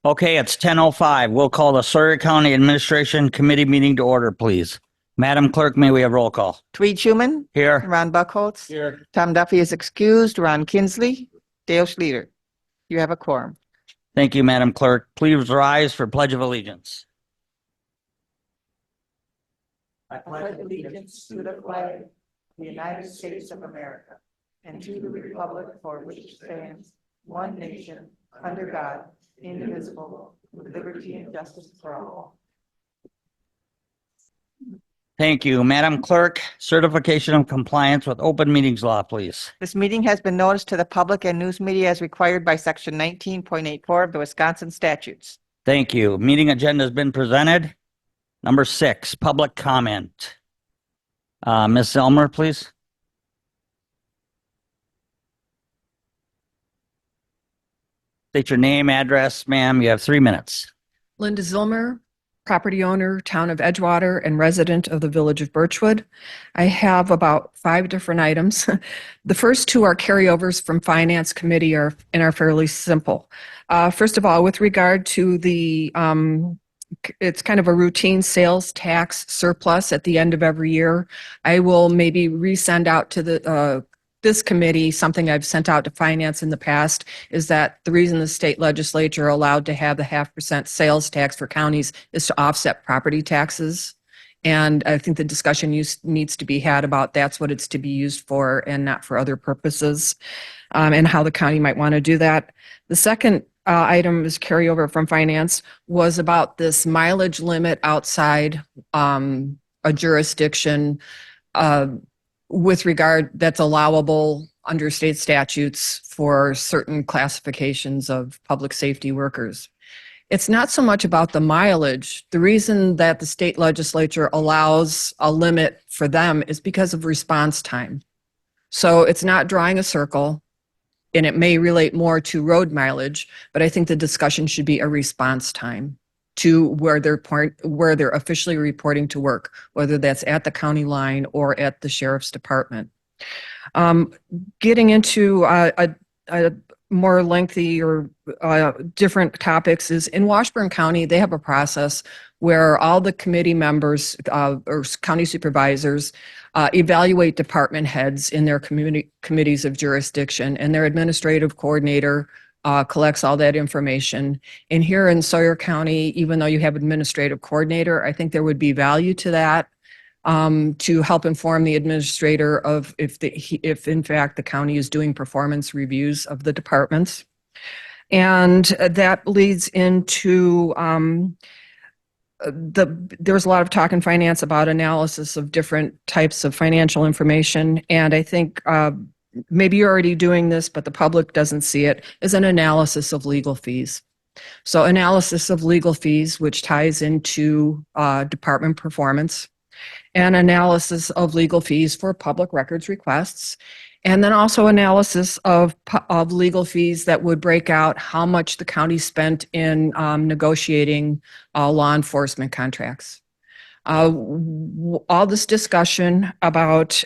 Okay, it's 10:05. We'll call the Sawyer County Administration Committee meeting to order, please. Madam Clerk, may we have roll call? Tweed Schuman, Here. Ron Buckholz, Here. Tom Duffy is excused, Ron Kinsley, Dale Schluter. You have a quorum. Thank you, Madam Clerk. Please rise for Pledge of Allegiance. I pledge allegiance to the flag of the United States of America and to the republic for which it stands, one nation, under God, indivisible, with liberty and justice for all. Thank you. Madam Clerk, certification of compliance with open meetings law, please. This meeting has been noticed to the public and news media as required by section 19.84 of the Wisconsin statutes. Thank you. Meeting agenda has been presented. Number 6, public comment. Ms. Zelmer, please. State your name, address, ma'am. You have 3 minutes. Linda Zilmer, property owner, town of Edgewater, and resident of the village of Birchwood. I have about 5 different items. The first 2 are carryovers from Finance Committee and are fairly simple. First of all, with regard to the, it's kind of a routine sales tax surplus at the end of every year. I will maybe resend out to the this committee, something I've sent out to finance in the past, is that the reason the state legislature allowed to have the 0.5% sales tax for counties is to offset property taxes. And I think the discussion needs to be had about that's what it's to be used for and not for other purposes, and how the county might want to do that. The second item is carryover from finance was about this mileage limit outside a jurisdiction with regard that's allowable under state statutes for certain classifications of public safety workers. It's not so much about the mileage. The reason that the state legislature allows a limit for them is because of response time. So it's not drawing a circle, and it may relate more to road mileage, but I think the discussion should be a response time to where they're officially reporting to work, whether that's at the county line or at the sheriff's department. Getting into a more lengthy or different topics is in Washburn County, they have a process where all the committee members or county supervisors evaluate department heads in their committees of jurisdiction, and their administrative coordinator collects all that information. And here in Sawyer County, even though you have administrative coordinator, I think there would be value to that to help inform the administrator of if in fact the county is doing performance reviews of the departments. And that leads into there was a lot of talk in finance about analysis of different types of financial information, and I think maybe you're already doing this, but the public doesn't see it, is an analysis of legal fees. So analysis of legal fees, which ties into department performance, and analysis of legal fees for public records requests, and then also analysis of legal fees that would break out how much the county spent in negotiating law enforcement contracts. All this discussion about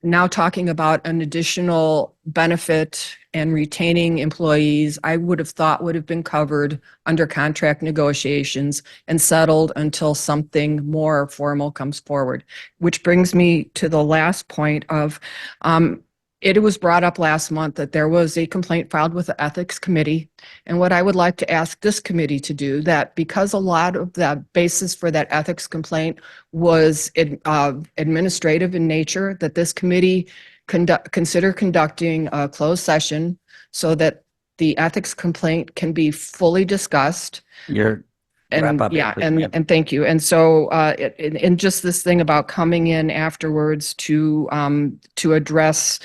now talking about an additional benefit and retaining employees, I would have thought would have been covered under contract negotiations and settled until something more formal comes forward. Which brings me to the last point of, it was brought up last month that there was a complaint filed with the Ethics Committee. And what I would like to ask this committee to do, that because a lot of the basis for that ethics complaint was administrative in nature, that this committee consider conducting a closed session so that the ethics complaint can be fully discussed. And yeah, and thank you. And so, and just this thing about coming in afterwards to address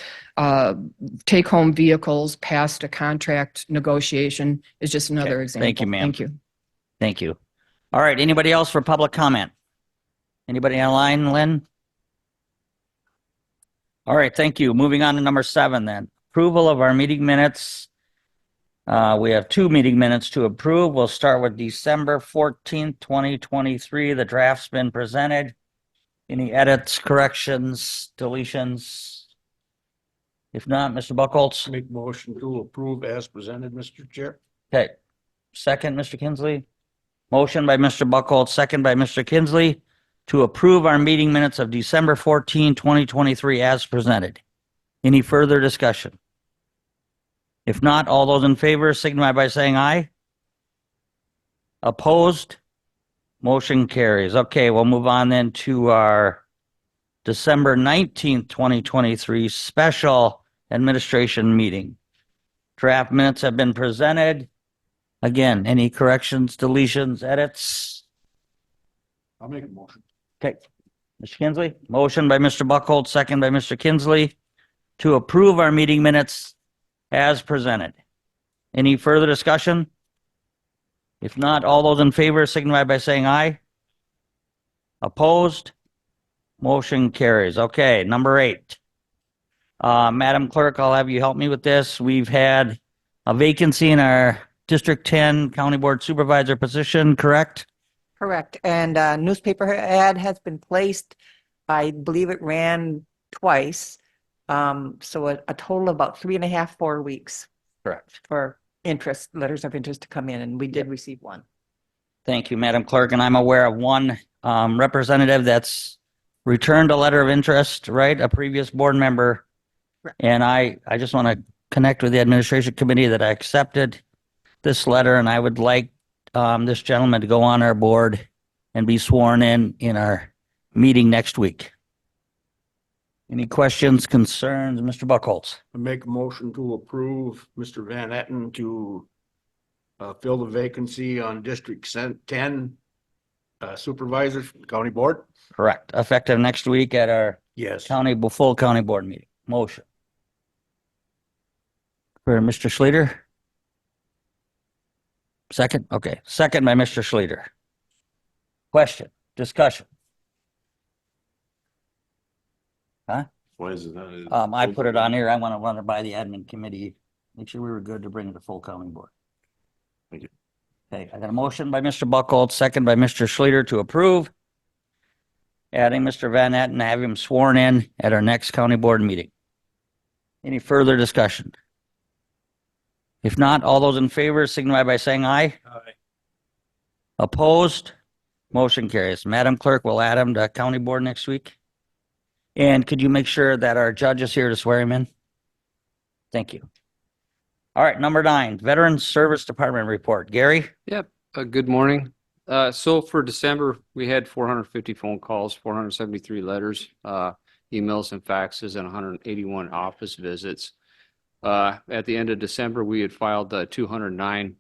take-home vehicles past a contract negotiation is just another example. Thank you, ma'am. Thank you. Thank you. All right. Anybody else for public comment? Anybody online, Lynn? All right. Thank you. Moving on to number 7 then. Approval of our meeting minutes. We have 2 meeting minutes to approve. We'll start with December 14th, 2023. The draft's been presented. Any edits, corrections, deletions? If not, Mr. Buckholz. Make motion to approve as presented, Mr. Chair. Okay. Second, Mr. Kinsley. Motion by Mr. Buckholz, second by Mr. Kinsley to approve our meeting minutes of December 14, 2023 as presented. Any further discussion? If not, all those in favor signify by saying aye. Opposed? Motion carries. Okay, we'll move on then to our December 19th, 2023 special administration meeting. Draft minutes have been presented. Again, any corrections, deletions, edits? I'll make a motion. Okay. Mr. Kinsley, motion by Mr. Buckholz, second by Mr. Kinsley to approve our meeting minutes as presented. Any further discussion? If not, all those in favor signify by saying aye. Opposed? Motion carries. Okay, number 8. Madam Clerk, I'll have you help me with this. We've had a vacancy in our District 10 County Board Supervisor position, correct? Correct. And a newspaper ad has been placed. I believe it ran twice. So a total of about 3.5, 4 weeks Correct. for letters of interest to come in, and we did receive one. Thank you, Madam Clerk, and I'm aware of one representative that's returned a letter of interest, right? A previous board member. Right. And I just want to connect with the administration committee that I accepted this letter, and I would like this gentleman to go on our board and be sworn in our meeting next week. Any questions, concerns, Mr. Buckholz? I make a motion to approve Mr. Van Etten to fill the vacancy on District 10 Supervisor County Board. Correct. Effective next week at our Yes. full county board meeting. Motion. For Mr. Schleter? Second? Okay. Second by Mr. Schleter. Question, discussion. Why is it not? I put it on here. I want to run it by the admin committee. Make sure we were good to bring it to full county board. Thank you. Okay, I got a motion by Mr. Buckholz, second by Mr. Schleter to approve. Adding Mr. Van Etten, have him sworn in at our next county board meeting. Any further discussion? If not, all those in favor signify by saying aye. Aye. Opposed? Motion carries. Madam Clerk will add him to county board next week. And could you make sure that our judge is here to swear him in? Thank you. All right, number 9, Veterans Service Department report. Gary? Yep, good morning. So for December, we had 450 phone calls, 473 letters, emails and faxes, and 181 office visits. At the end of December, we had filed 209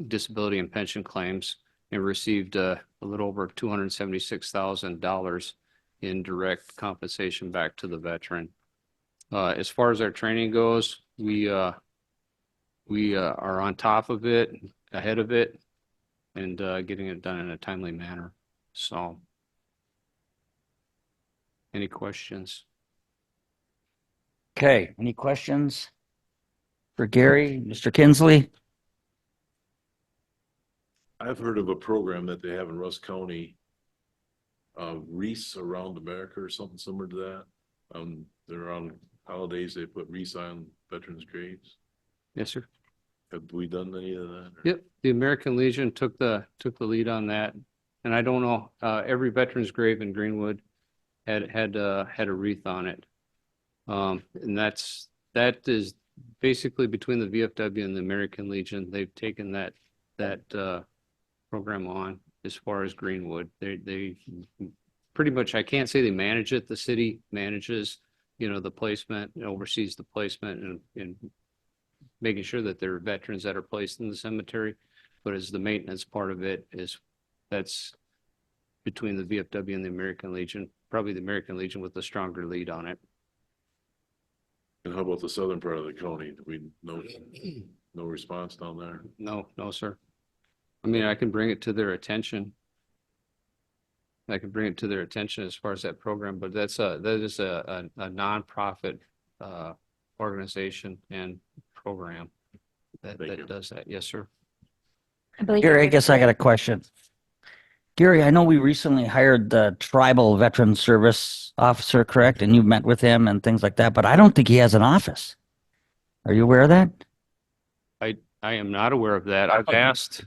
disability and pension claims and received a little over $276,000 in direct compensation back to the veteran. As far as our training goes, we are on top of it, ahead of it, and getting it done in a timely manner. So, any questions? Okay, any questions for Gary? Mr. Kinsley? I've heard of a program that they have in Russ County, wreaths around America or something similar to that. They're on holidays, they put wreaths on veterans' graves. Yes, sir. Have we done any of that? or- Yep, the American Legion took the lead on that, and I don't know, every veteran's grave in Greenwood had a wreath on it. And that is basically between the VFW and the American Legion. They've taken that program on as far as Greenwood. They pretty much, I can't say they manage it. The city manages, the placement, and oversees the placement and making sure that there are veterans that are placed in the cemetery. But as the maintenance part of it that's between the VFW and the American Legion, probably the American Legion with a stronger lead on it. And how about the southern part of the county? Do we know, no response down there? No, sir. I mean, I can bring it to their attention. I can bring it to their attention as far as that program, but that is a nonprofit organization and program Thank you. that does that. Yes, sir. Gary, I guess I got a question. Gary, I know we recently hired the tribal veteran service officer, correct? And you met with him and things like that, but I don't think he has an office. Are you aware of that? I am not aware of that. I've asked.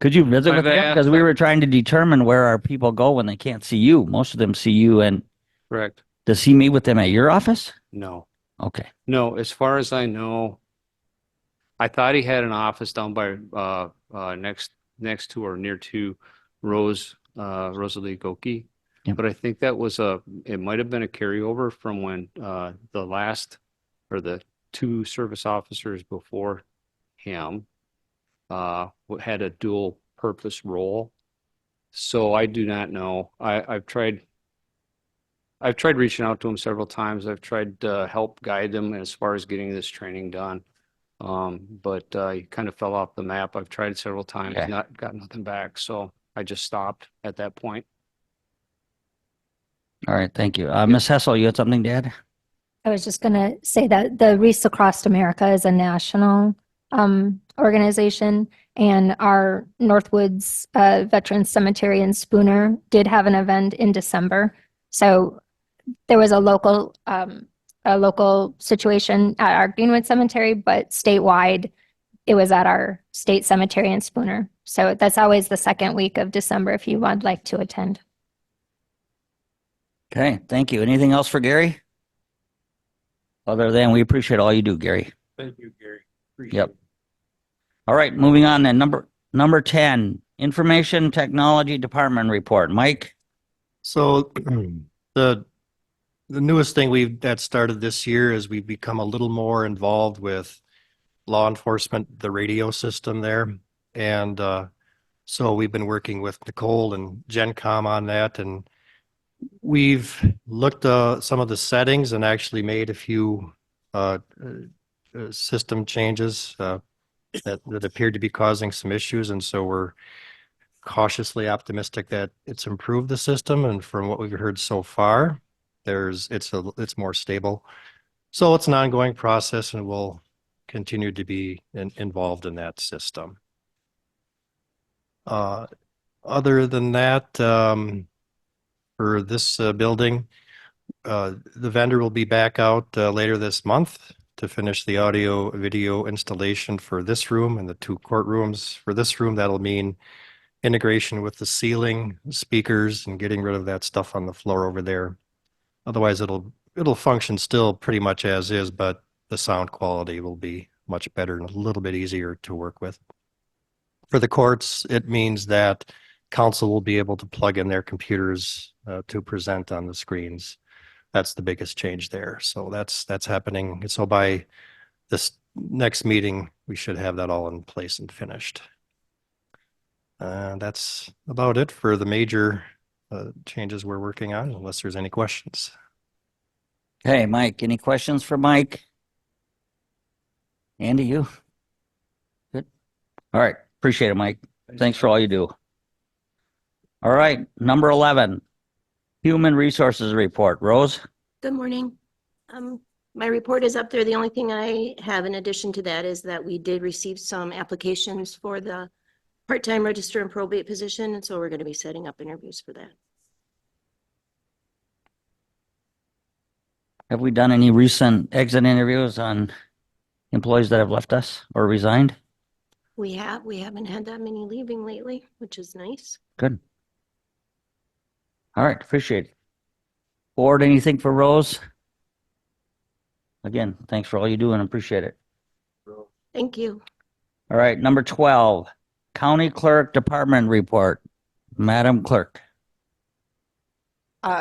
Could you visit with I've them? Because asked- we were trying to determine where our people go when they can't see you. Most of them see you, and Correct. does he meet with them at your office? No. Okay. No, as far as I know, I thought he had an office down by next to or near to Rosalie Goki. Yep. But I think that was it might have been a carryover from when the last or the two service officers before him had a dual purpose role. So I do not know. I've tried reaching out to him several times. I've tried to help guide them as far as getting this training done. But he kind of fell off the map. I've tried several times, Okay. not got nothing back. So I just stopped at that point. All right. Thank you. Ms. Hessel, you had something to add? I was just going to say that the Wreaths Across America is a national organization, and our Northwoods Veterans Cemetery in Spooner did have an event in December. So there was a local situation at our Greenwood Cemetery, but statewide, it was at our state cemetery in Spooner. So that's always the second week of December if you would like to attend. Okay. Thank you. Anything else for Gary? Other than we appreciate all you do, Gary. Thank you, Gary. Yep. All right. Moving on then. Number 10, Information Technology Department report. Mike? So the newest thing that started this year is we've become a little more involved with law enforcement, the radio system there. And so we've been working with Nicole and GenCom on that. And we've looked some of the settings and actually made a few system changes that appeared to be causing some issues. And so we're cautiously optimistic that it's improved the system. And from what we've heard so far, it's more stable. So it's an ongoing process, and we'll continue to be involved in that system. Other than that, for this building, the vendor will be back out later this month to finish the audio video installation for this room and the two courtrooms. For this room, that'll mean integration with the ceiling, speakers, and getting rid of that stuff on the floor over there. Otherwise, it'll function still pretty much as is, but the sound quality will be much better and a little bit easier to work with. For the courts, it means that council will be able to plug in their computers to present on the screens. That's the biggest change there. So that's happening. So by this next meeting, we should have that all in place and finished. That's about it for the major changes we're working on, unless there's any questions. Hey, Mike, any questions for Mike? Andy, you? Good. All right. Appreciate it, Mike. Thanks for all you do. All right. Number 11, Human Resources Report. Rose? Good morning. My report is up there. The only thing I have in addition to that is that we did receive some applications for the part-time register and probate position, and so we're going to be setting up interviews for that. Have we done any recent exit interviews on employees that have left us or resigned? We haven't had that many leaving lately, which is nice. Good. All right. Appreciate it. Board, anything for Rose? Again, thanks for all you do and appreciate it. Thank you. All right. Number 12, County Clerk Department Report. Madam Clerk.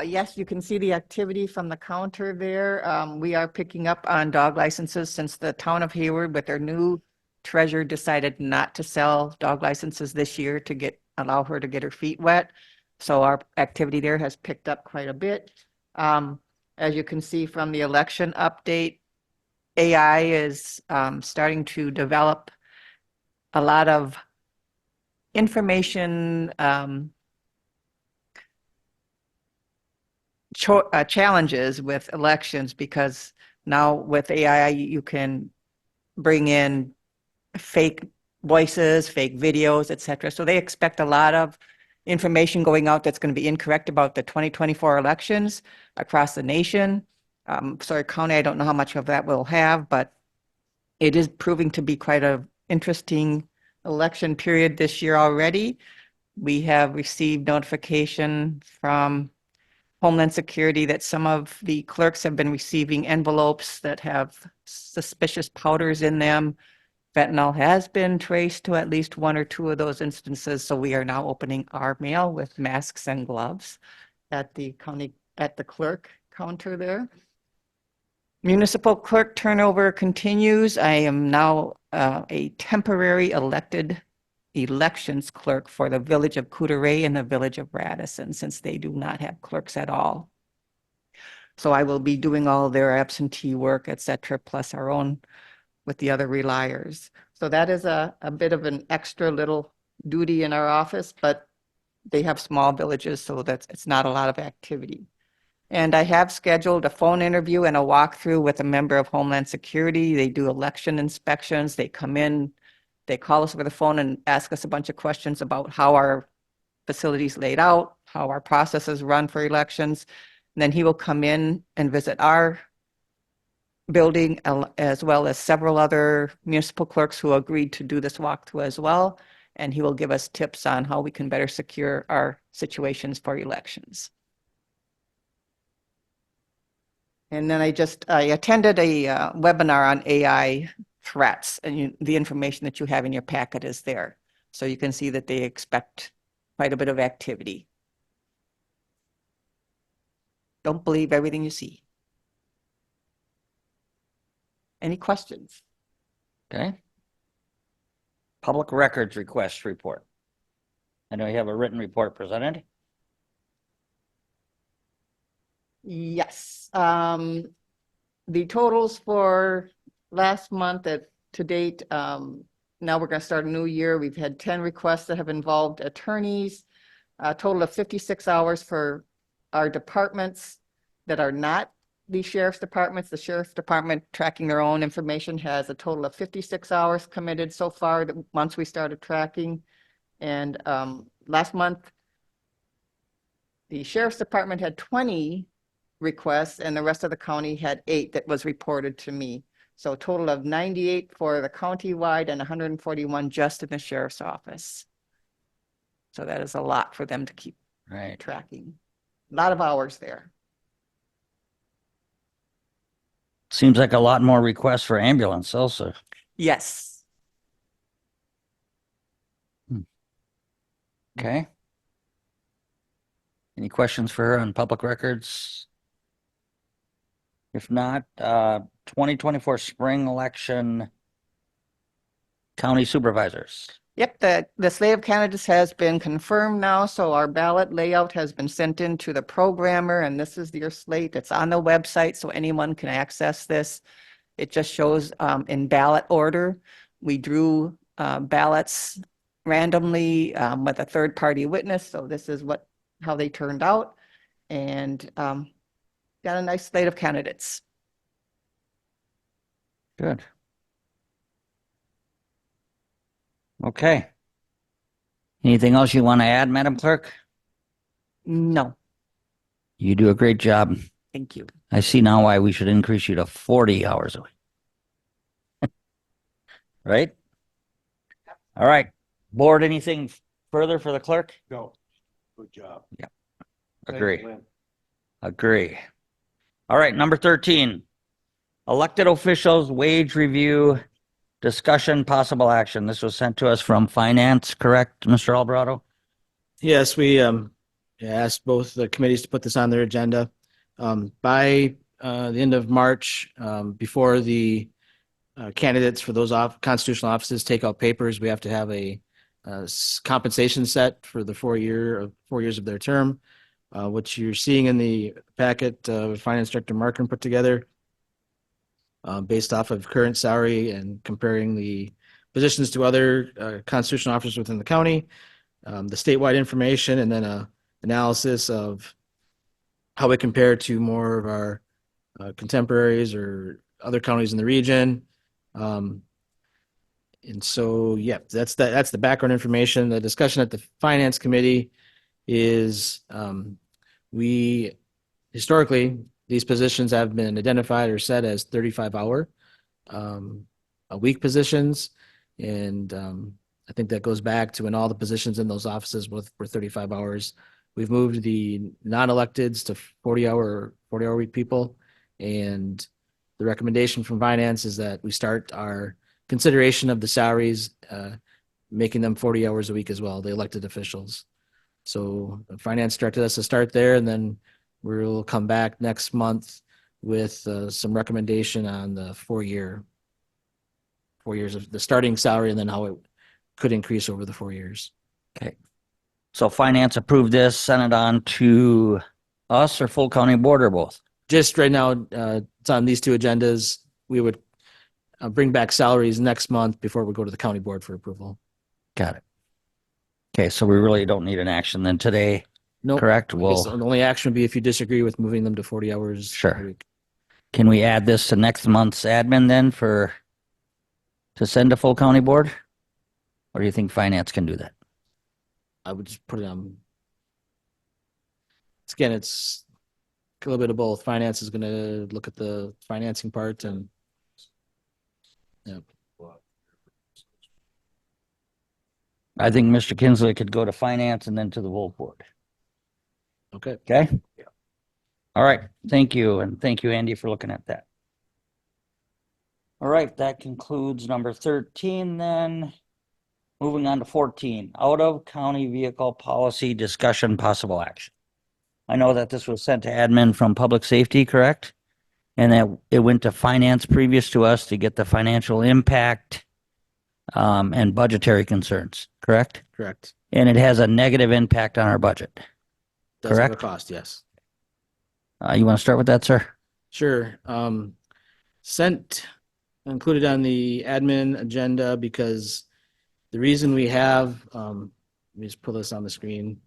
Yes, you can see the activity from the counter there. We are picking up on dog licenses since the town of Hayward with their new treasurer decided not to sell dog licenses this year to allow her to get her feet wet. So our activity there has picked up quite a bit. As you can see from the election update, AI is starting to develop a lot of information challenges with elections, because now with AI you can bring in fake voices, fake videos, etc. So they expect a lot of information going out that's going to be incorrect about the 2024 elections across the nation. Sawyer County, I don't know how much of that we'll have, but it is proving to be quite a interesting election period this year already. We have received notification from Homeland Security that some of the clerks have been receiving envelopes that have suspicious powders in them. Fentanyl has been traced to at least one or two of those instances, so we are now opening our mail with masks and gloves at the clerk counter there. Municipal clerk turnover continues. I am now a temporary elected elections clerk for the village of Coudray and the village of Radisson, since they do not have clerks at all. So I will be doing all their absentee work, et cetera, plus our own with the other reliers. So that is a bit of an extra little duty in our office, but they have small villages, so it's not a lot of activity. And I have scheduled a phone interview and a walkthrough with a member of Homeland Security. They do election inspections. They come in, they call us over the phone and ask us a bunch of questions about how our facilities laid out, how our processes run for elections. And then he will come in and visit our building as well as several other municipal clerks who agreed to do this walkthrough as well. And he will give us tips on how we can better secure our situations for elections. And then I attended a webinar on AI threats, and the information that you have in your packet is there. So you can see that they expect quite a bit of activity. Don't believe everything you see. Any questions? Okay. Public records request report. I know you have a written report presented. Yes. The totals for last month to date, now we're going to start a new year. We've had 10 requests that have involved attorneys, a total of 56 hours for our departments that are not the sheriff's departments. The sheriff's department, tracking their own information, has a total of 56 hours committed so far once we started tracking. And last month, the sheriff's department had 20 requests and the rest of the county had 8 that was reported to me. So a total of 98 for the county-wide and 141 just in the sheriff's office. So that is a lot for them to keep tracking. A lot of hours there. Seems like a lot more requests for ambulance also. Yes. Okay. Any questions for her on public records? If not, 2024 spring election county supervisors. Yep, the slate of candidates has been confirmed now, so our ballot layout has been sent in to the programmer, and this is your slate. It's on the website, so anyone can access this. It just shows in ballot order. We drew ballots randomly with a third-party witness, so this is how they turned out, and got a nice slate of candidates. Good. Okay. Anything else you want to add, Madam Clerk? No, You do a great job. thank you. I see now why we should increase you to 40 hours a week. Right? All right. Board, anything further for the clerk? No. Good job. Agree. Agree. All right, number 13. Elected officials wage review discussion possible action. This was sent to us from finance, correct, Mr. Alvarado? Yes, we asked both the committees to put this on their agenda. By the end of March, before the candidates for those constitutional offices take out papers, we have to have a compensation set for the 4 years of their term, which you're seeing in the packet Finance Director Markin put together based off of current salary and comparing the positions to other constitutional officers within the county, the statewide information, and then a analysis of how we compare to more of our contemporaries or other counties in the region. And so, yeah, that's the background information. The discussion at the Finance Committee is we historically, these positions have been identified or set as 35-hour a week positions. And I think that goes back to when all the positions in those offices were 35 hours. We've moved the non-electeds to 40-hour week people. And the recommendation from finance is that we start our consideration of the salaries, making them 40 hours a week as well, the elected officials. So finance directed us to start there, and then we'll come back next month with some recommendation on the 4 years of the starting salary, and then how it could increase over the 4 years. Okay. So finance approved this, sent it on to us or full county board or both? Just right now, it's on these two agendas. We would bring back salaries next month before we go to the county board for approval. Got it. Okay, so we really don't need an action then today, Nope. correct? I guess Well, the only action would be if you disagree with moving them to 40 hours. Sure. a week. can we add this to next month's admin then to send to full county board? Or do you think finance can do that? I would just put it on. Again, it's a little bit of both. Finance is going to look at the financing part, and I think Mr. Kinsley could go to finance and then to the full board. okay. Okay? All right, thank you, and thank you, Andy, for looking at that. All right, that concludes number 13 then. Moving on to 14, out of county vehicle policy discussion possible action. I know that this was sent to admin from public safety, correct? And that it went to finance previous to us to get the financial impact and budgetary concerns, correct? Correct. And it has a negative impact on our budget. Does have a Correct. cost, yes. You want to start with that, sir? Sure. Sent included on the admin agenda because the reason we have, let me just pull this on the screen.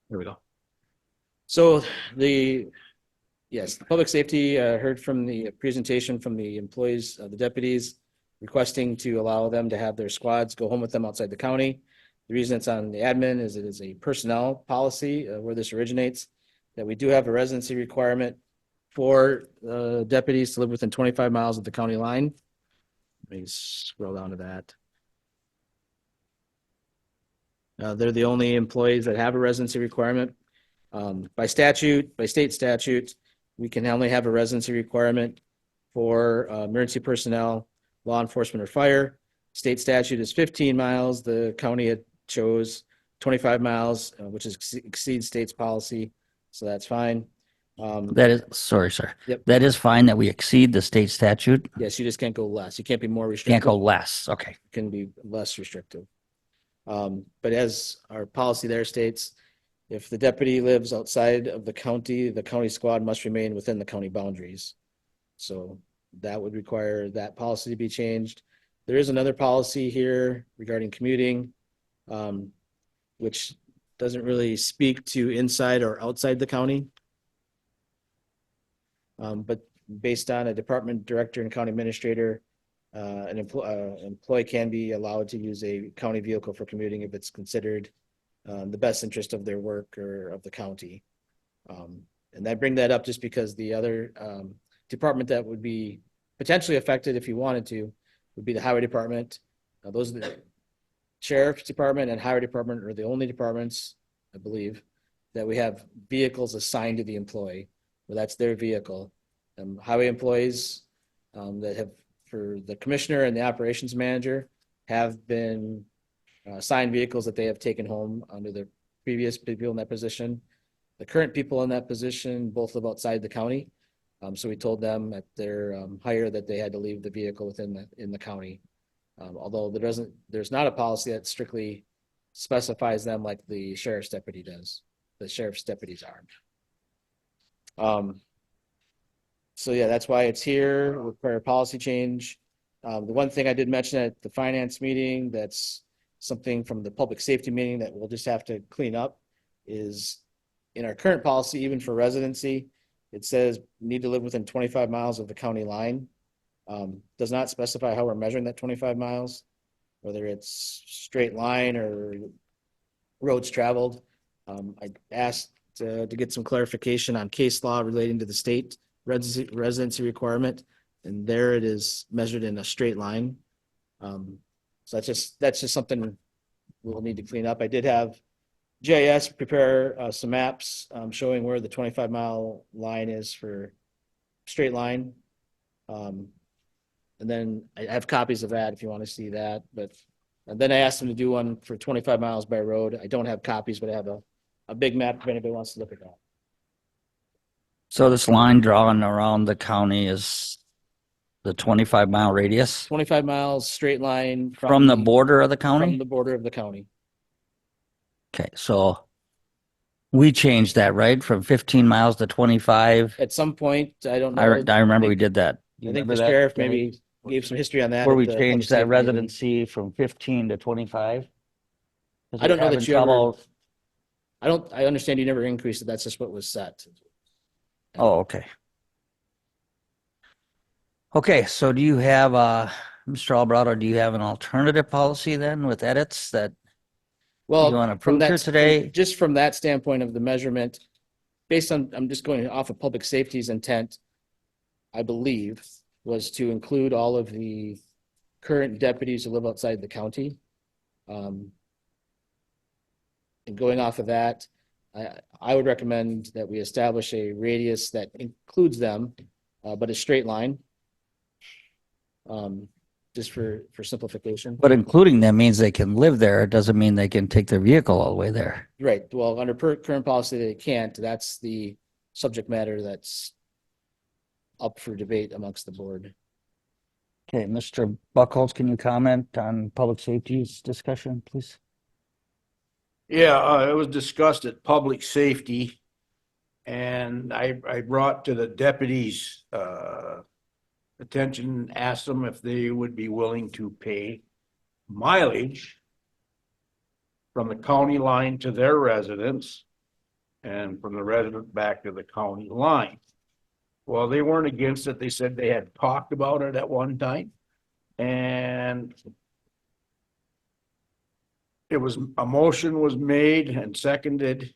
Here we go. So yes, the public safety heard from the presentation from the employees, the deputies, requesting to allow them to have their squads go home with them outside the county. The reason it's on the admin is it is a personnel policy where this originates, that we do have a residency requirement for deputies to live within 25 miles of the county line. Let me scroll down to that. They're the only employees that have a residency requirement. By statute, by state statute, we can only have a residency requirement for emergency personnel, law enforcement, or fire. State statute is 15 miles. The county had chose 25 miles, which exceeds state's policy. So that's fine. That is, sorry, sir. Yep. That is fine that we exceed the state statute. Yes, you just can't go less. You can't be more restrictive. Can't go less. Okay. You can be less restrictive. But as our policy there states, if the deputy lives outside of the county squad must remain within the county boundaries. So that would require that policy to be changed. There is another policy here regarding commuting, which doesn't really speak to inside or outside the county. But based on a department director and county administrator, an employee can be allowed to use a county vehicle for commuting if it's considered the best interest of their work or of the county. And I bring that up just because the other department that would be potentially affected if you wanted to would be the highway department. Those are the sheriff's department and highway department are the only departments, I believe, that we have vehicles assigned to the employee, where that's their vehicle. Highway employees that have, for the commissioner and the operations manager, have been assigned vehicles that they have taken home under the previous people in that position. The current people in that position both live outside the county. So we told them at their hire that they had to leave the vehicle within the county. Although there's not a policy that strictly specifies them like the sheriff's deputy does. The sheriff's deputies aren't. So yeah, that's why it's here, require a policy change. The one thing I did mention at the finance meeting, that's something from the public safety meeting that we'll just have to clean up, is in our current policy, even for residency, it says need to live within 25 miles of the county line. Does not specify how we're measuring that 25 miles. whether it's straight line or roads traveled. I asked to get some clarification on case law relating to the state residency requirement, and there it is measured in a straight line. So that's just something we'll need to clean up. I did have GIS prepare some maps showing where the 25-mile line is for straight line. And then I have copies of that if you want to see that. But and then I asked them to do one for 25 miles by road. I don't have copies, but I have a big map if anybody wants to look at that. So this line drawn around the county is the 25-mile radius 25 miles straight line from the border of the from county? the border of the county. Okay, so we changed that, right? From 15 miles to 25. At some point, I don't know. I remember we did that. You I think remember the that, sheriff Danny? maybe gave some history on that. Where at we the public changed that safety meeting. residency from 15 to 25? 'Cause I don't we're know that having you ever- trouble- I understand you never increased it. That's just what was set. Oh, okay. Okay, so do you have, Mr. Alvarado, do you have an alternative policy then with edits that Well, you want to from approve here that, today? just from that standpoint of the measurement, based on, I'm just going off of public safety's intent, I believe, was to include all of the current deputies who live outside the county. And going off of that, I would recommend that we establish a radius that includes them, but a straight line. Just for simplification. But including them means they can live there. It doesn't mean they can take their vehicle all the way there. Right. Well, under current policy, they can't. That's the subject matter that's up for debate amongst the board. Okay, Mr. Buckholz, can you comment on public safety's discussion, please? Yeah, it was discussed at public safety. And I brought to the deputies, attention, asked them if they would be willing to pay mileage from the county line to their residence and from the resident back to the county line. Well, they weren't against it. They said they had talked about it at one time. And a motion was made and seconded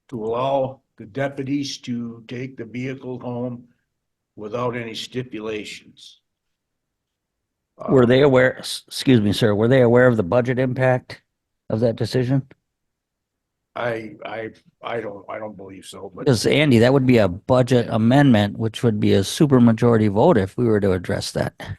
to allow the deputies to take the vehicle home without any stipulations. Were they aware, excuse me, sir, were they aware of the budget impact of that decision? I don't believe so, but Because Andy, that would be a budget amendment, which would be a supermajority vote if we were to address that.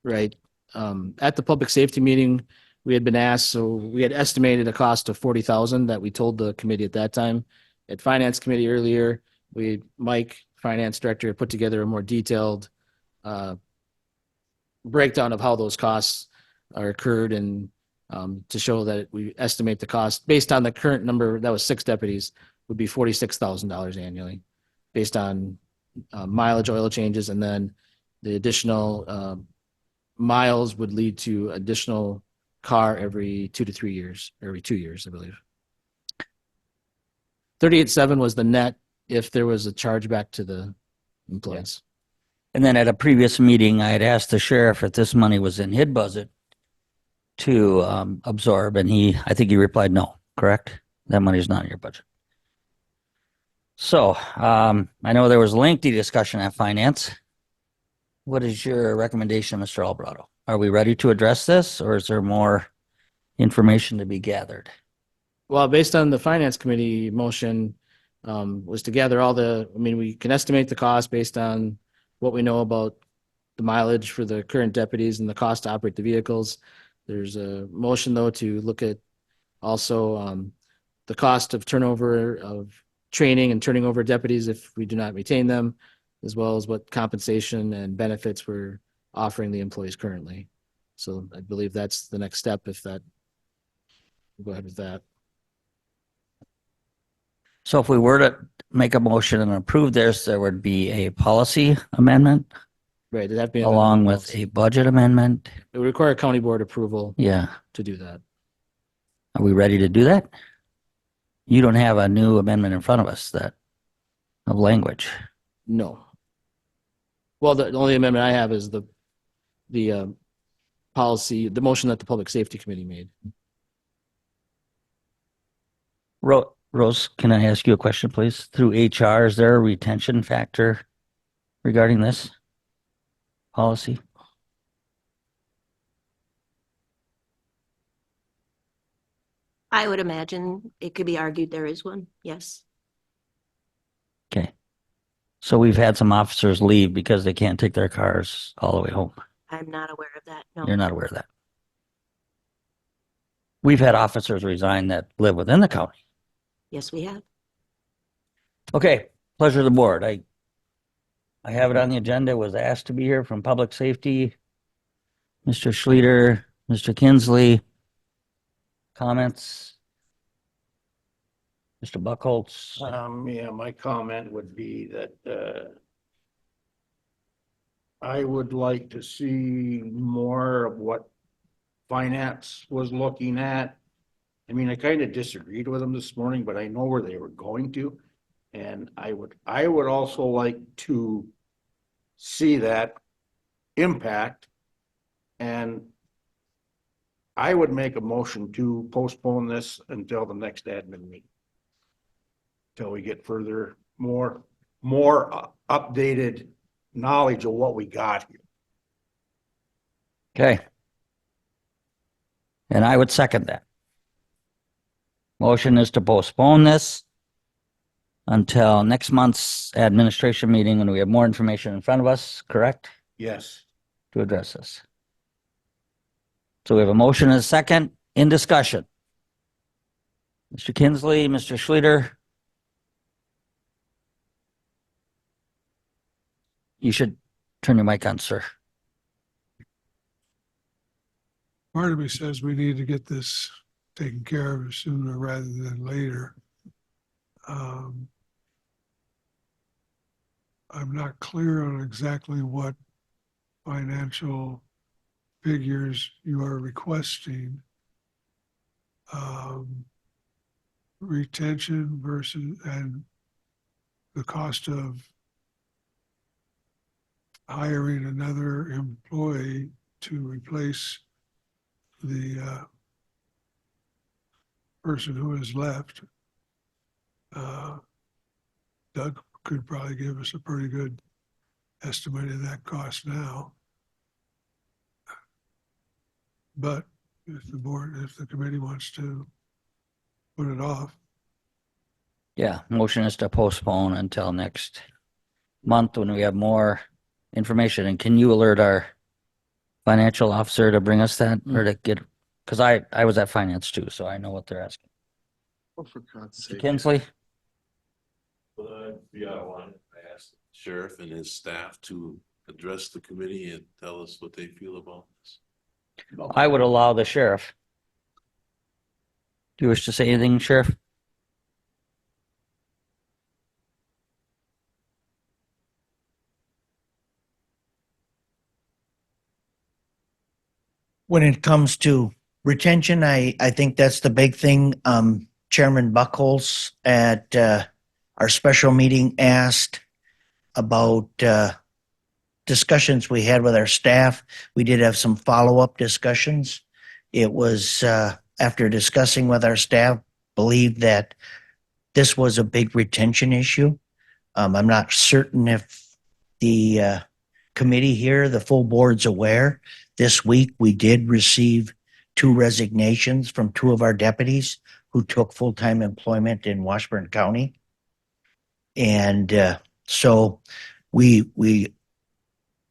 Right. At the public safety meeting, we had been asked, so we had estimated a cost of 40,000 that we told the committee at that time. At finance committee earlier, Mike, finance director, put together a more detailed breakdown of how those costs are incurred and to show that we estimate the cost based on the current number, that was 6 deputies, would be $46,000 annually based on mileage, oil changes, and then the additional miles would lead to additional car every 2 to 3 years, every 2 years, I believe. 38.7 was the net if there was a charge back to the employees. And then at a previous meeting, I had asked the sheriff if this money was in his budget to absorb, and I think he replied no, correct? That money's not in your budget. So I know there was lengthy discussion at finance. What is your recommendation, Mr. Alvarado? Are we ready to address this, or is there more information to be gathered? Well, based on the finance committee motion, was to gather we can estimate the cost based on what we know about the mileage for the current deputies and the cost to operate the vehicles. There's a motion, though, to look at also the cost of turnover of training and turning over deputies if we do not retain them, as well as what compensation and benefits we're offering the employees currently. So I believe that's the next step we'll go ahead with that. So if we were to make a motion and approve this, there would be a policy amendment Right, it'd have to be along with a budget amendment. It would require county board approval Yeah. to do that. Are we ready to do that? You don't have a new amendment in front of us of language. No. Well, the only amendment I have is the policy, the motion that the Public Safety Committee made. Rose, can I ask you a question, please? Through HR, is there a retention factor regarding this policy? I would imagine it could be argued there is one, yes. Okay. So we've had some officers leave because they can't take their cars all the way home. I'm not aware of that, no. You're not aware of that. We've had officers resign that live within the county. Yes, we have. Okay, pleasure of the board. I have it on the agenda, was asked to be here from Public Safety. Mr. Schleter, Mr. Kinsley. Comments? Mr. Buckholz? Yeah, my comment would be that, I would like to see more of what finance was looking at. I mean, I kind of disagreed with them this morning, but I know where they were going to. And I would also like to see that impact. And I would make a motion to postpone this until the next admin meeting. Till we get further, more updated knowledge of what we got here. Okay. And I would second that. Motion is to postpone this until next month's administration meeting when we have more information in front of us, correct? Yes. To address this. So we have a motion and a second in discussion. Mr. Kinsley, Mr. Schleter. You should turn your mic on, sir. Part of me says we need to get this taken care of sooner rather than later. I'm not clear on exactly what financial figures you are requesting. Retention versus, and the cost of hiring another employee to replace the person who has left. Doug could probably give us a pretty good estimate of that cost now. But if the committee wants to put it off. Yeah, motion is to postpone until next month when we have more information. And can you alert our financial officer to bring us that or to get, because I was at finance too, so I know what they're asking. Oh, for God's Mr. sake. Kinsley? Yeah, I asked the sheriff and his staff to address the committee and tell us what they feel about this. I would allow the sheriff. Do you wish to say anything, Sheriff? When it comes to retention, I think that's the big thing. Chairman Buckholz at our special meeting asked about discussions we had with our staff. We did have some follow-up discussions. It was after discussing with our staff, believed that this was a big retention issue. I'm not certain if the committee here, the full board's aware. This week, we did receive 2 resignations from 2 of our deputies who took full-time employment in Washburn County. And so we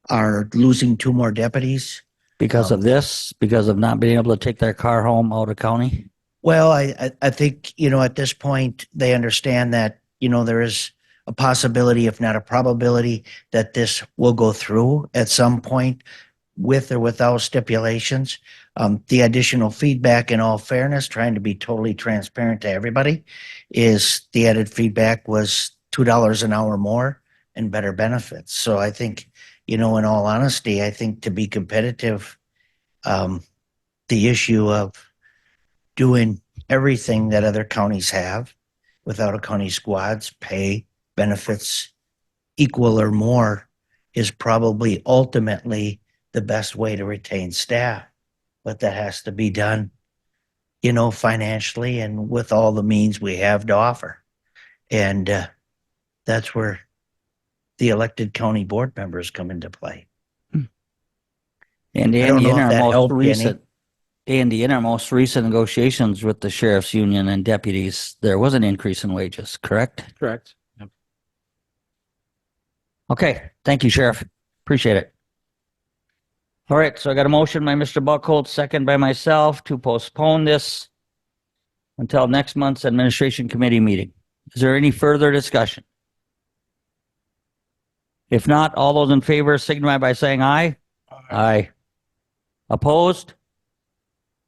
are losing 2 more deputies. Because of this, because of not being able to take their car home out of county? Well, I think, at this point, they understand that, there is a possibility, if not a probability, that this will go through at some point with or without stipulations. The additional feedback, in all fairness, trying to be totally transparent to everybody, is the added feedback was $2 an hour more and better benefits. So I think, in all honesty, I think to be competitive, the issue of doing everything that other counties have without a county squads, pay, benefits equal or more, is probably ultimately the best way to retain staff. but that has to be done, you know, financially and with all the means we have to offer. And that's where the elected county board members come into play. And I don't Andy, know in if our that most helped you any. recent, Andy, in our most recent negotiations with the sheriff's union and deputies, there was an increase in wages, correct? Correct. Okay, thank you, Sheriff. Appreciate it. All right, so I got a motion by Mr. Buckholz, second by myself to postpone this until next month's administration committee meeting. Is there any further discussion? If not, all those in favor signify by saying aye. Aye. Opposed?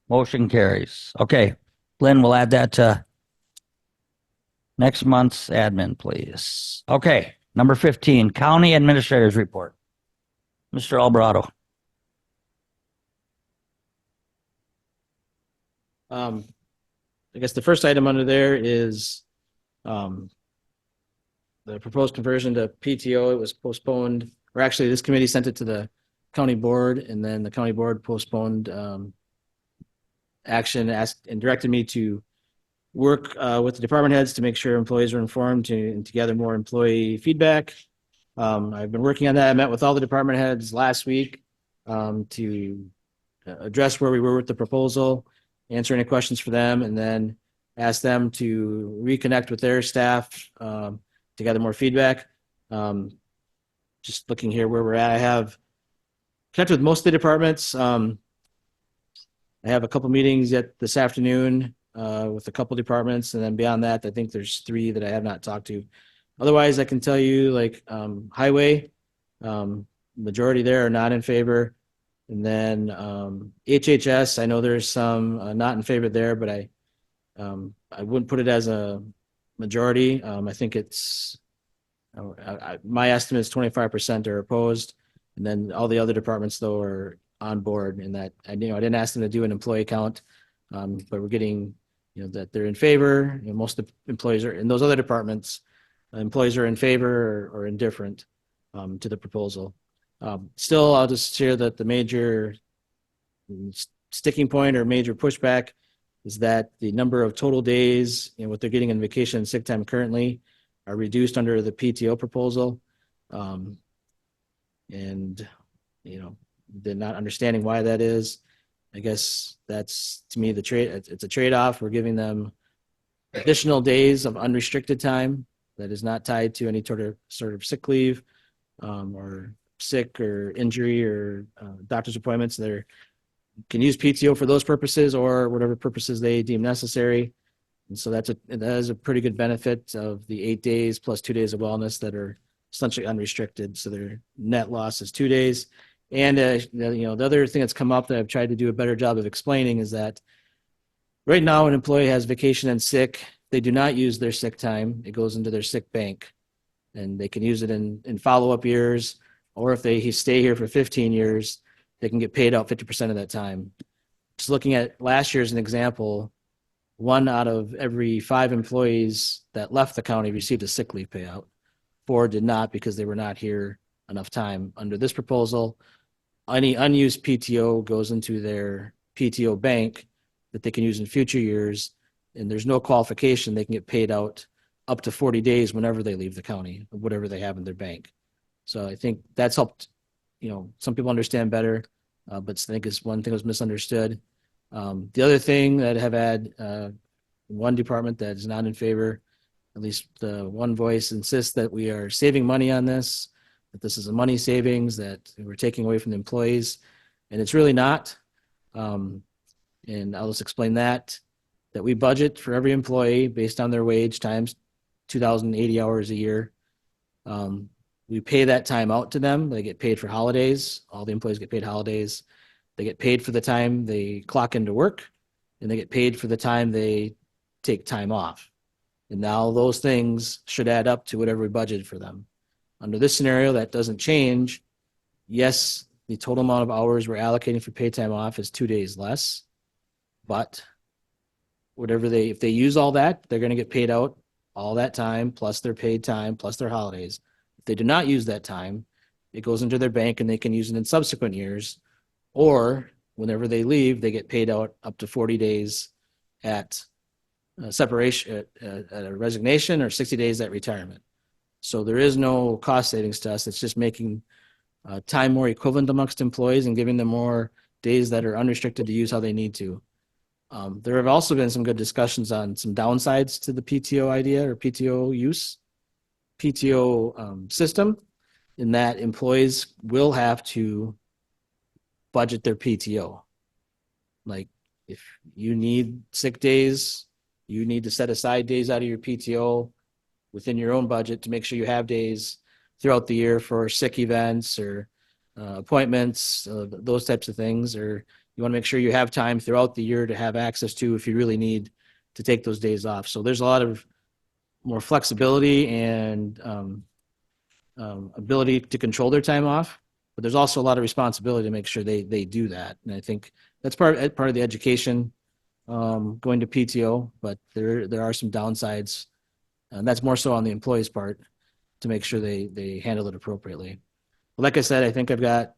Motion carries. Okay, Lynn, we'll add that to next month's admin, please. Okay, number 15, County Administrators Report. Mr. Alvarado. I guess the first item under there is the proposed conversion to PTO. It was postponed, or actually this committee sent it to the county board, and then the county board postponed action, asked and directed me to work with the department heads to make sure employees are informed and to gather more employee feedback. I've been working on that. I met with all the department heads last week to address where we were with the proposal, answer any questions for them, and then ask them to reconnect with their staff to gather more feedback. Just looking here where we're at, I have connected with most of the departments. I have a couple meetings yet this afternoon with a couple departments, and then beyond that, I think there's 3 that I have not talked to. Otherwise, I can tell you, like highway, majority there are not in favor. And then HHS, I know there's some not in favor there, but I wouldn't put it as a majority. I think it's my estimate is 25% are opposed, and then all the other departments though are on board. And that I didn't ask them to do an employee count, but we're getting that they're in favor. Most of the employees are in those other departments. Employees are in favor or indifferent to the proposal. Still, I'll just share that the major sticking point or major pushback is that the number of total days and what they're getting in vacation and sick time currently are reduced under the PTO proposal. And they're not understanding why that is. I guess that's, to me, it's a trade-off. We're giving them additional days of unrestricted time that is not tied to any sort of sick leave or sick or injury or doctor's appointments. They can use PTO for those purposes or whatever purposes they deem necessary. And so that is a pretty good benefit of the 8 days plus 2 days of wellness that are essentially unrestricted. So their net loss is 2 days. And the other thing that's come up that I've tried to do a better job of explaining is that right now an employee has vacation and sick, they do not use their sick time. It goes into their sick bank, and they can use it in follow-up years, or if they stay here for 15 years, they can get paid out 50% of that time. Just looking at last year as an example, 1 out of every 5 employees that left the county received a sick leave payout. 4 did not because they were not here enough time. Under this proposal, any unused PTO goes into their PTO bank that they can use in future years, and there's no qualification. They can get paid out up to 40 days whenever they leave the county, whatever they have in their bank. So I think that's helped, some people understand better, but I think it's one thing that was misunderstood. The other thing that I have had, one department that is not in favor, at least the one voice insists that we are saving money on this, that this is a money savings that we're taking away from the employees, and it's really not. And I'll just explain that we budget for every employee based on their wage times 2,080 hours a year. We pay that time out to them. They get paid for holidays. All the employees get paid holidays. They get paid for the time they clock into work, and they get paid for the time they take time off. And now those things should add up to whatever we budgeted for them. Under this scenario, that doesn't change. Yes, the total amount of hours we're allocating for paid time off is 2 days less, but if they use all that, they're going to get paid out all that time, plus their paid time, plus their holidays. If they do not use that time, it goes into their bank and they can use it in subsequent years, or whenever they leave, they get paid out up to 40 days at separation, at a resignation, or 60 days at retirement. So there is no cost savings to us. It's just making time more equivalent amongst employees and giving them more days that are unrestricted to use how they need to. There have also been some good discussions on some downsides to the PTO idea or PTO use, PTO system, in that employees will have to budget their PTO. Like if you need sick days, you need to set aside days out of your PTO within your own budget to make sure you have days throughout the year for sick events or appointments, those types of things, or you want to make sure you have time throughout the year to have access to if you really need to take those days off. So there's a lot of more flexibility and ability to control their time off, but there's also a lot of responsibility to make sure they do that. And I think that's part of the education going to PTO, but there are some downsides, and that's more so on the employee's part to make sure they handle it appropriately. But like I said, I think I've got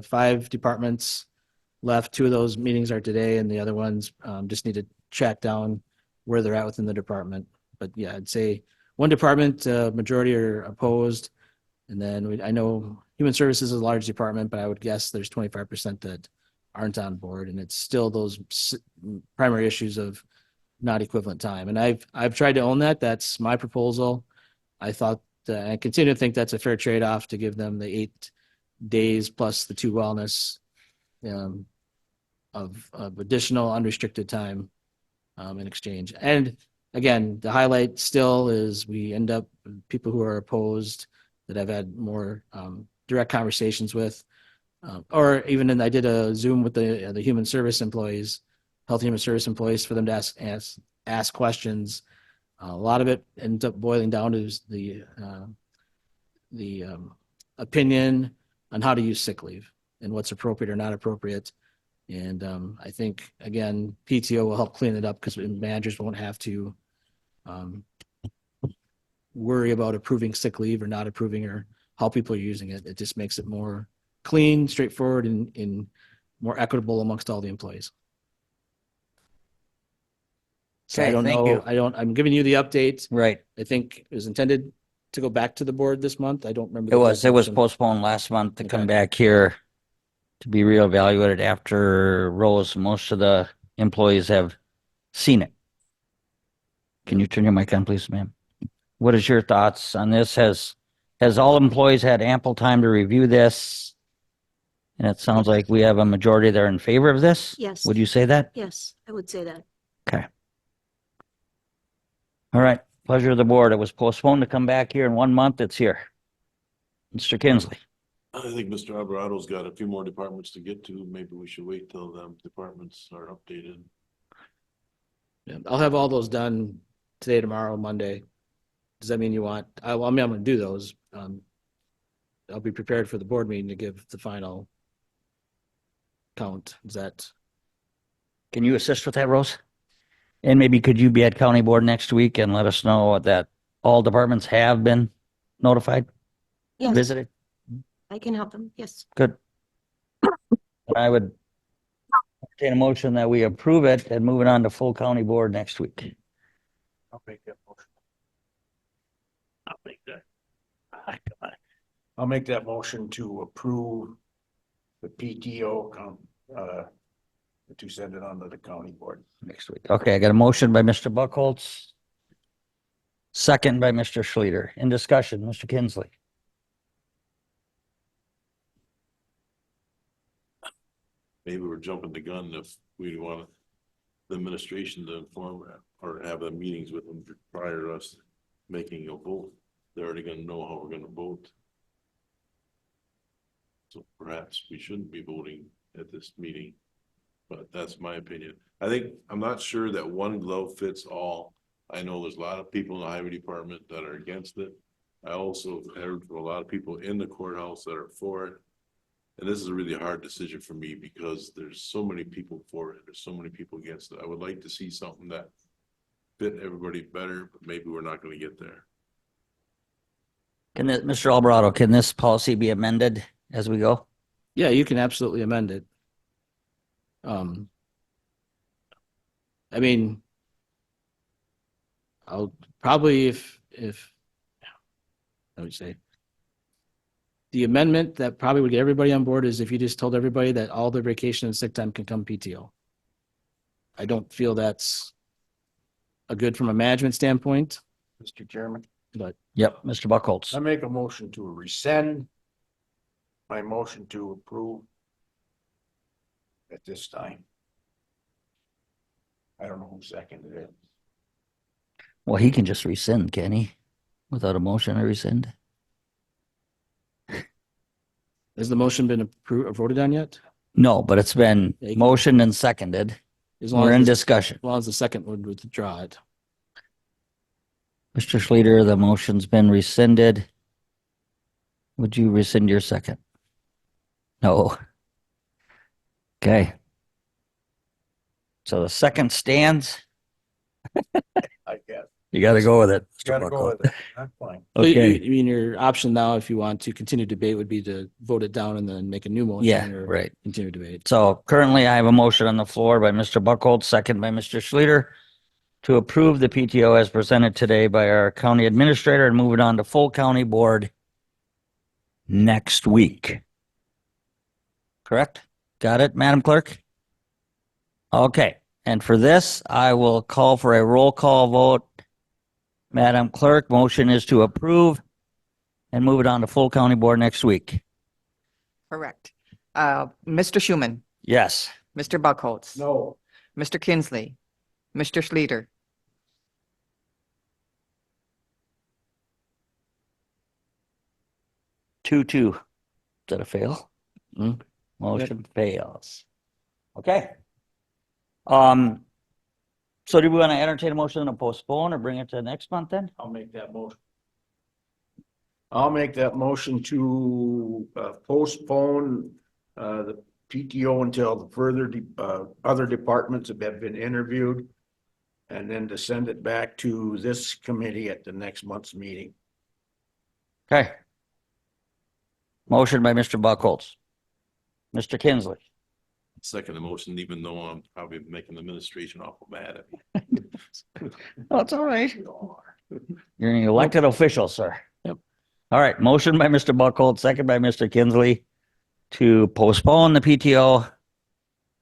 5 departments left. 2 of those meetings are today, and the other ones just need to track down where they're at within the department. But yeah, I'd say one department, majority are opposed. And then I know Human Services is a large department, but I would guess there's 25% that aren't on board. And it's still those primary issues of not equivalent time. And I've tried to own that. That's my proposal. I thought, I continue to think that's a fair trade-off to give them the 8 days plus the 2 wellness of additional unrestricted time in exchange. And again, the highlight still is we end up with people who are opposed that I've had more direct conversations with, or even I did a Zoom with the human service employees, health human service employees, for them to ask questions. A lot of it ends up boiling down to the opinion on how to use sick leave and what's appropriate or not appropriate. And I think, again, PTO will help clean it up because managers won't have to worry about approving sick leave or not approving or how people are using it. It just makes it more clean, straightforward, and more equitable amongst all the employees. So I Okay, don't thank know. you. I'm giving you the update. Right. I think it was intended to go back to the board this month. I don't remember. It the was exact motion. postponed last month to come Okay. back here to be reevaluated after Rose. Most of the employees have seen it. Can you turn your mic on, please, ma'am? What is your thoughts on this? Has all employees had ample time to review this? And it sounds like we have a majority that are in favor of this. Yes. Would you say that? Yes, I would say that. Okay. All right. Pleasure of the board. It was postponed to come back here in 1 month. It's here. Mr. Kinsley. I think Mr. Alvarado's got a few more departments to get to. Maybe we should wait till them departments are updated. Yeah, I'll have all those done today, tomorrow, Monday. Does that mean you want? I'm going to do those. I'll be prepared for the board meeting to give the final count. Is that? Can you assist with that, Rose? And maybe could you be at county board next week and let us know that all departments have been notified, Yes, visited? I can help them. Yes. Good. I would entertain a motion that we approve it and move it on to full county board next week. I'll make that motion. I'll make that. I'll make that motion to approve the PTO to send it on to the county board. Next week. Okay, I got a motion by Mr. Buckholz. Second by Mr. Schleter. In discussion, Mr. Kinsley. Maybe we're jumping the gun if we want the administration to inform or have the meetings with them prior to us making a vote. They're already gonna know how we're gonna vote. So perhaps we shouldn't be voting at this meeting, but that's my opinion. I'm not sure that one glove fits all. I know there's a lot of people in the highway department that are against it. I also heard from a lot of people in the courthouse that are for it. And this is a really hard decision for me because there's so many people for it. There's so many people against it. I would like to see something that fit everybody better, but maybe we're not going to get there. Can this, Mr. Alvarado, can this policy be amended as we go? Yeah, you can absolutely amend it. Um, I mean, I'll probably if I would say the amendment that probably would get everybody on board is if you just told everybody that all their vacation and sick time can come PTO. I don't feel that's a good from a management standpoint, Mr. Chairman, but Yep, Mr. Buckholz. I make a motion to rescind my motion to approve at this time. I don't know who seconded it. Well, he can just rescind, can he? Without a motion to rescind? has the motion been approved or voted on yet? No, but it's been Yeah, you can- motioned and seconded. As long We're as in the- discussion. As long as the second would withdraw it. Mr. Schleter, the motion's been rescinded. Would you rescind your second? No. Okay. So the second stands. I guess. You got to go with it. Mr. Gotta go Buckholz. with it. That's fine. So Okay. I mean, your option now, if you want to continue debate, would be to vote it down and then make a new motion. Yeah, or right. Continue debate. So currently I have a motion on the floor by Mr. Buckholz, second by Mr. Schleter to approve the PTO as presented today by our county administrator and move it on to full county board next week. Correct? Got it, Madam Clerk? Okay. And for this, I will call for a roll call vote. Madam Clerk, motion is to approve and move it on to full county board next week. Correct. Mr. Schuman, Yes. Mr. Buckholz, No, Mr. Kinsley, Mr. Schleter, 2-2. Is that a fail? Motion fails. Okay. So do we want to entertain a motion to postpone or bring it to next month then? I'll make that motion. I'll make that motion to postpone the PTO until the further other departments have been interviewed. And then to send it back to this committee at the next month's meeting. Okay. Motion by Mr. Buckholz. Mr. Kinsley. Second the motion, even though I'm probably making the administration awful mad at me. That's all right. You're an elected official, sir. Yep. All right. Motion by Mr. Buckholz, second by Mr. Kinsley to postpone the PTO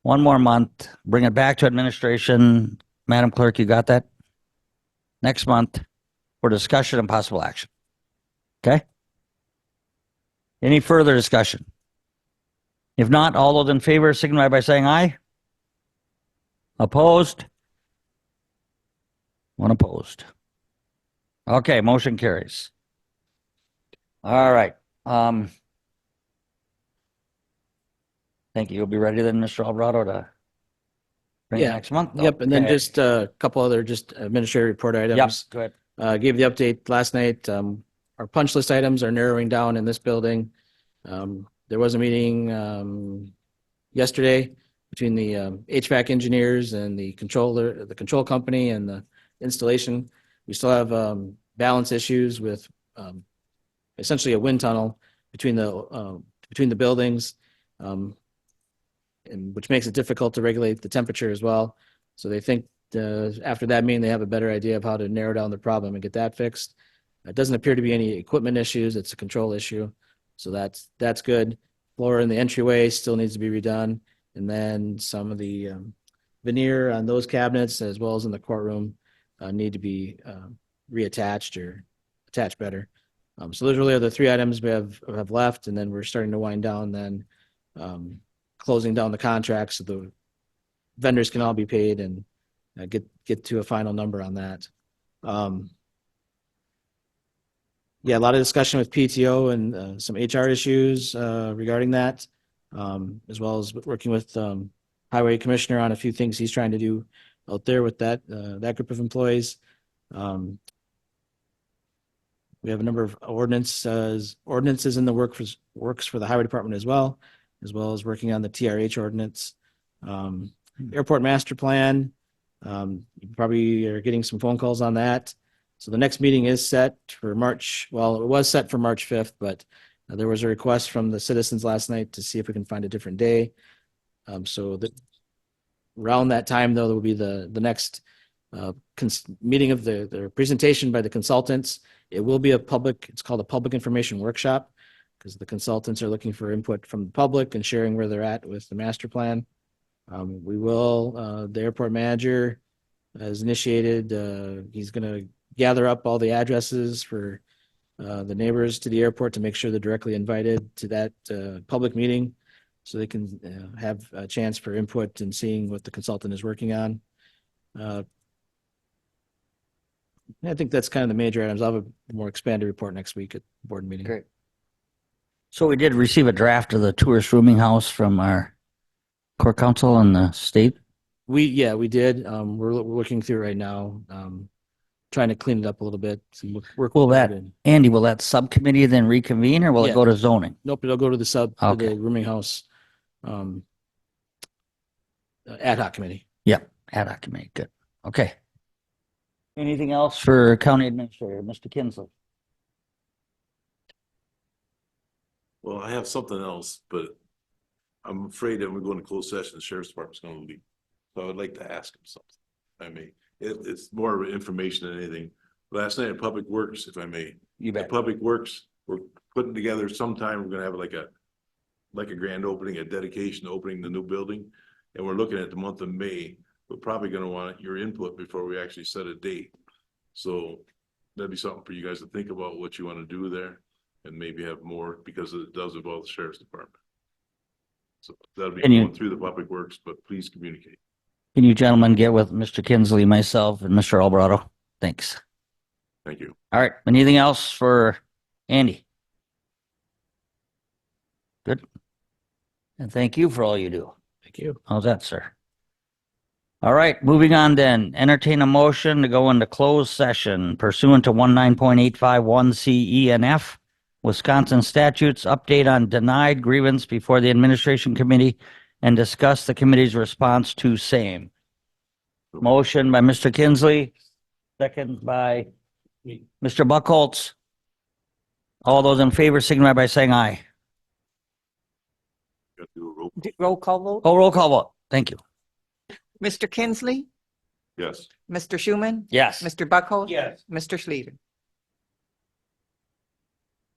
one more month, bring it back to administration. Madam Clerk, you got that? Next month for discussion and possible action. Okay? Any further discussion? If not, all those in favor signify by saying aye. Opposed? One opposed. Okay, motion carries. All right. Thank you. You'll be ready then, Mr. Alvarado, to bring it Yeah. next month? Yep, and then Okay. just a couple other just administrative report Yep, items. go ahead. Gave the update last night. Our punch list items are narrowing down in this building. There was a meeting yesterday between the HVAC engineers and the control company and the installation. We still have balance issues with essentially a wind tunnel between the buildings, and which makes it difficult to regulate the temperature as well. So they think after that meeting, they have a better idea of how to narrow down the problem and get that fixed. It doesn't appear to be any equipment issues. It's a control issue. So that's good. Floor in the entryway still needs to be redone. And then some of the veneer on those cabinets as well as in the courtroom need to be reattached or attached better. So those really are the three items we have left. And then we're starting to wind down then closing down the contracts so the vendors can all be paid and get to a final number on that. Yeah, a lot of discussion with PTO and some HR issues regarding that, as well as working with Highway Commissioner on a few things he's trying to do out there with that group of employees. We have a number of ordinances in the works for the Highway Department as well as working on the TRH ordinance. Airport Master Plan, you probably are getting some phone calls on that. So the next meeting is set for March. Well, it was set for March 5th, but there was a request from the citizens last night to see if we can find a different day. So Around that time, though, there will be the next meeting of the presentation by the consultants. It will be it's called a public information workshop, because the consultants are looking for input from the public and sharing where they're at with the master plan. The airport manager has initiated, he's going to gather up all the addresses for the neighbors to the airport to make sure they're directly invited to that public meeting, so they can have a chance for input and seeing what the consultant is working on. I think that's kind of the major items. I'll have a more expanded report next week at the board meeting. Great. So we did receive a draft of the tourist rooming house from our core council and the state. We did. We're looking through it right now, trying to clean it up a little bit. Will that, Andy, will that subcommittee then reconvene, or will it Yeah. go to zoning? Nope, it'll go to to Okay. the rooming house ad hoc committee. Ad hoc committee, good. Okay. Anything else for county administrator, Mr. Kinsley? Well, I have something else, but I'm afraid that we're going to close session, the sheriff's department's gonna leave. So I would like to ask him something, if I may. It's more of information than anything. Last night at Public Works, if I may, You at Public Works, we're putting together sometime, we're gonna have like a grand opening, a dedication opening the new building. And we're looking at the month of May. We're probably gonna want your input before we actually set a date. So that'd be something for you guys to think about, what you wanna do there, and maybe have more, because it does involve the sheriff's department. So that'll be Can you- going through the Public Works, but please communicate. Can you gentlemen get with Mr. Kinsley, myself, and Mr. Alvarado? Thanks. Thank you. All right. Anything else for Andy? Good. And thank you for all you do. Thank you. How's that, sir? All right, moving on then. Entertain a motion to go into closed session pursuant to 19.851 CE and F, Wisconsin statutes, update on denied grievance before the administration committee and discuss the committee's response to same. Motion by Mr. Kinsley, second by Mr. Buckholz. All those in favor signify by saying aye. Got to do a roll. Roll call vote. Oh, roll call vote. Thank you. Mr. Kinsley, Yes. Mr. Schuman, Yes. Mr. Buckholz. Yes. Mr. Schleter.